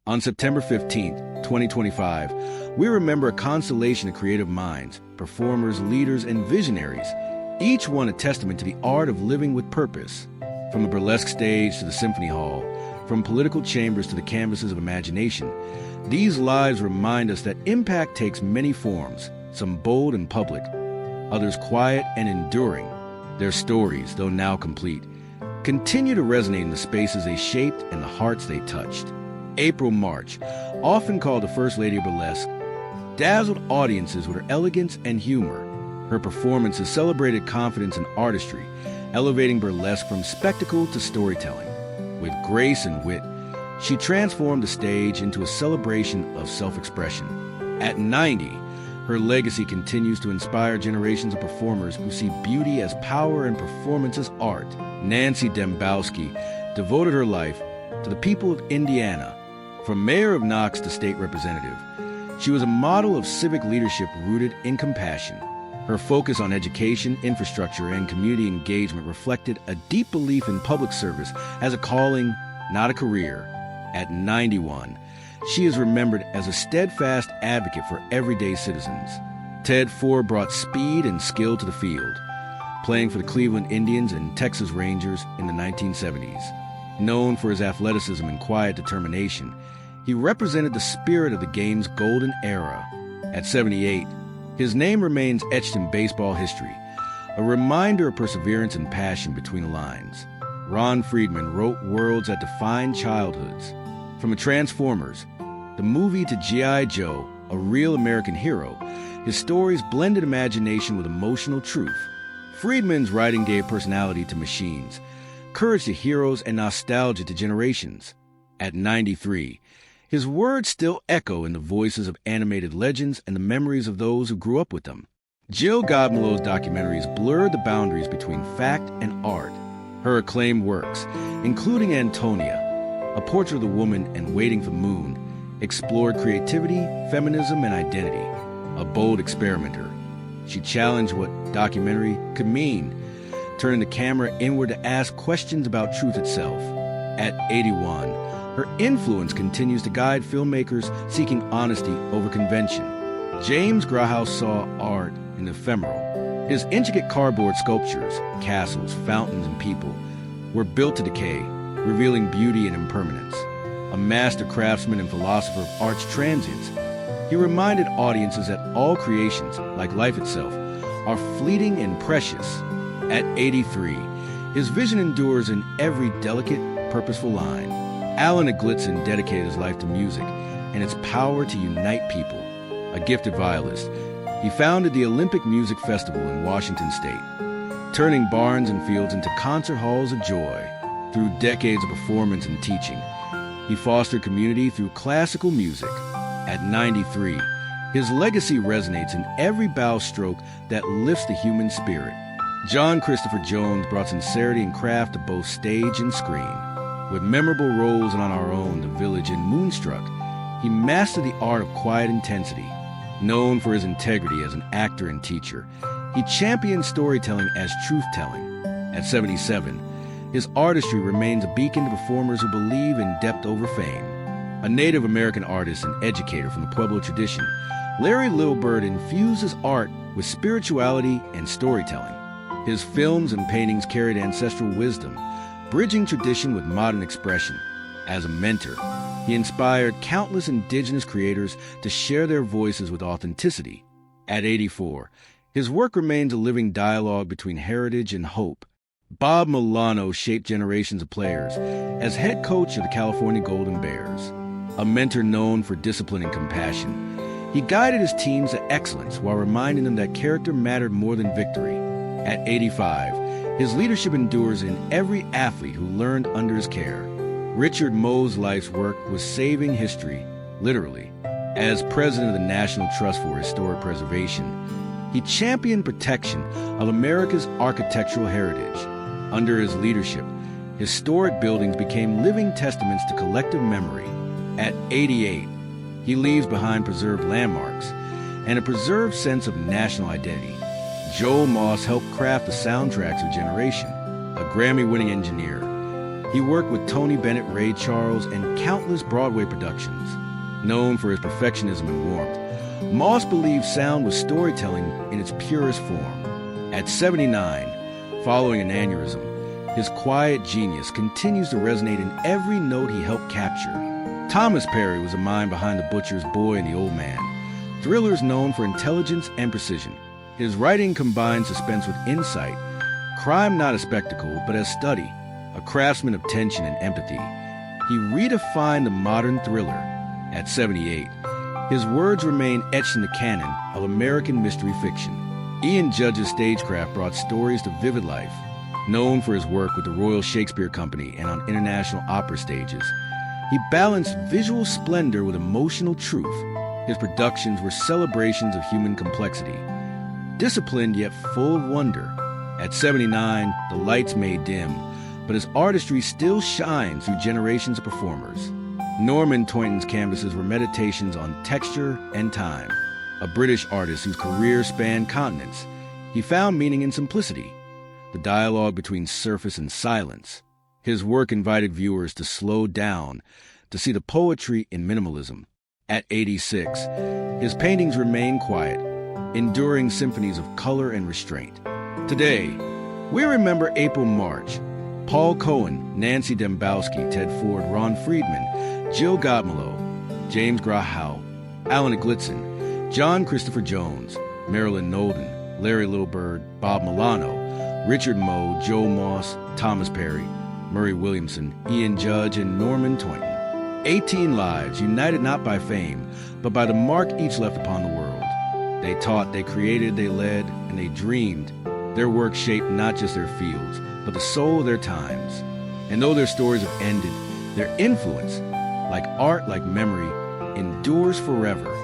On September 15th, 2025, we remember a constellation of creative minds, performers, leaders, and visionaries, each one a testament to the art of living with purpose. From the burlesque stage to the symphony hall, from political chambers to the canvases of imagination, these lives remind us that impact takes many forms, some bold and public, others quiet and enduring. Their stories, though now complete, continue to resonate in the spaces they shaped and the hearts they touched. April March, often called the First Lady of Burlesque, dazzled audiences with her elegance and humor. Her performances celebrated confidence and artistry, elevating burlesque from spectacle to storytelling. With grace and wit, she transformed the stage into a celebration of self-expression. At 90, her legacy continues to inspire generations of performers who see beauty as power and performance as art. Nancy Dembowski devoted her life to the people of Indiana. From mayor of Knox to state representative, she was a model of civic leadership rooted in compassion. Her focus on education, infrastructure, and community engagement reflected a deep belief in public service as a calling, not a career. At 91, she is remembered as a steadfast advocate for everyday citizens. Ted Ford brought speed and skill to the field, playing for the Cleveland Indians and Texas Rangers in the 1970s. Known for his athleticism and quiet determination, he represented the spirit of the game's golden era. At 78, his name remains etched in baseball history, a reminder of perseverance and passion between the lines. Ron Friedman wrote worlds that defined childhoods. From the Transformers, the movie, to G.I. Joe, a real American hero, his stories blended imagination with emotional truth. Friedman's writing gave personality to machines, courage to heroes, and nostalgia to generations. At 93, his words still echo in the voices of animated legends and the memories of those who grew up with them. Jill Godmilow's documentaries blurred the boundaries between fact and art. Her acclaimed works, including Antonia, a portrait of the woman, and Waiting for the Moon, explored creativity, feminism, and identity. A bold experimenter, she challenged what documentary could mean, turning the camera inward to ask questions about truth itself. At 81, her influence continues to guide filmmakers seeking honesty over convention. James Grashow saw art in the ephemeral. His intricate cardboard sculptures, castles, fountains, and people were built to decay, revealing beauty and impermanence. A master craftsman and philosopher of art's transience, he reminded audiences that all creations, like life itself, are fleeting and precious. At 83, his vision endures in every delicate, purposeful line. Alan Eglitzin dedicated his life to music and its power to unite people. A gifted violist, he founded the Olympic Music Festival in Washington State, turning barns and fields into concert halls of joy. Through decades of performance and teaching, he fostered community through classical music. At 93, his legacy resonates in every bow stroke that lifts the human spirit. John Christopher Jones brought sincerity and craft to both stage and screen. With memorable roles in On Our Own, The Village, and Moonstruck, he mastered the art of quiet intensity. Known for his integrity as an actor and teacher, he championed storytelling as truth-telling. At 77, his artistry remains a beacon to performers who believe in depth over fame. A Native American artist and educator from the Pueblo tradition, Larry Lilbird infused his art with spirituality and storytelling. His films and paintings carried ancestral wisdom, bridging tradition with modern expression. As a mentor, he inspired countless indigenous creators to share their voices with authenticity. At 84, his work remains a living dialogue between heritage and hope. Bob Milano shaped generations of players as head coach of the California Golden Bears. A mentor known for discipline and compassion, he guided his teams to excellence while reminding them that character mattered more than victory. At 85, his leadership endures in every athlete who learned under his care. Richard Moe's life's work was saving history, literally. As president of the National Trust for Historic Preservation, he championed protection of America's architectural heritage. Under his leadership, historic buildings became living testaments to collective memory. At 88, he leaves behind preserved landmarks and a preserved sense of national identity. Joel Moss helped craft the soundtracks of Generation, a Grammy-winning engineer. He worked with Tony Bennett, Ray Charles, and countless Broadway productions. Known for his perfectionism and warmth, Moss believed sound was storytelling in its purest form. At 79, following an aneurysm, his quiet genius continues to resonate in every note he helped capture. Thomas Perry was the mind behind The Butcher's Boy and the Old Man, thrillers known for intelligence and precision. His writing combines suspense with insight, crime not a spectacle, but as study, a craftsman of tension and empathy. He redefined the modern thriller. At 78, his words remain etched in the canon of American mystery fiction. Ian Judge's stagecraft brought stories to vivid life. Known for his work with the Royal Shakespeare Company and on international opera stages, he balanced visual splendor with emotional truth. His productions were celebrations of human complexity, disciplined yet full of wonder. At 79, the lights may dim, but his artistry still shines through generations of performers. Norman Toynton's canvases were meditations on texture and time. A British artist whose career spanned continents, he found meaning in simplicity, the dialogue between surface and silence. His work invited viewers to slow down, to see the poetry in minimalism. At 86, his paintings remain quiet, enduring symphonies of color and restraint. Today, we remember April March, Paul Cohen, Nancy Dembowski, Ted Ford, Ron Friedman, Jill Godmilow, James Grashow, Alan Glitzen, John Christopher Jones, Marilyn Nolden, Larry Littlebird, Bob Milano, Richard Moe, Joe Moss, Thomas Perry, Murray Williamson, Ian Judge, and Norman Toynton. 18 lives, united not by fame, but by the mark each left upon the world. They taught, they created, they led, and they dreamed. Their work shaped not just their fields, but the soul of their times. And though their stories have ended, their influence, like art, like memory, endures forever.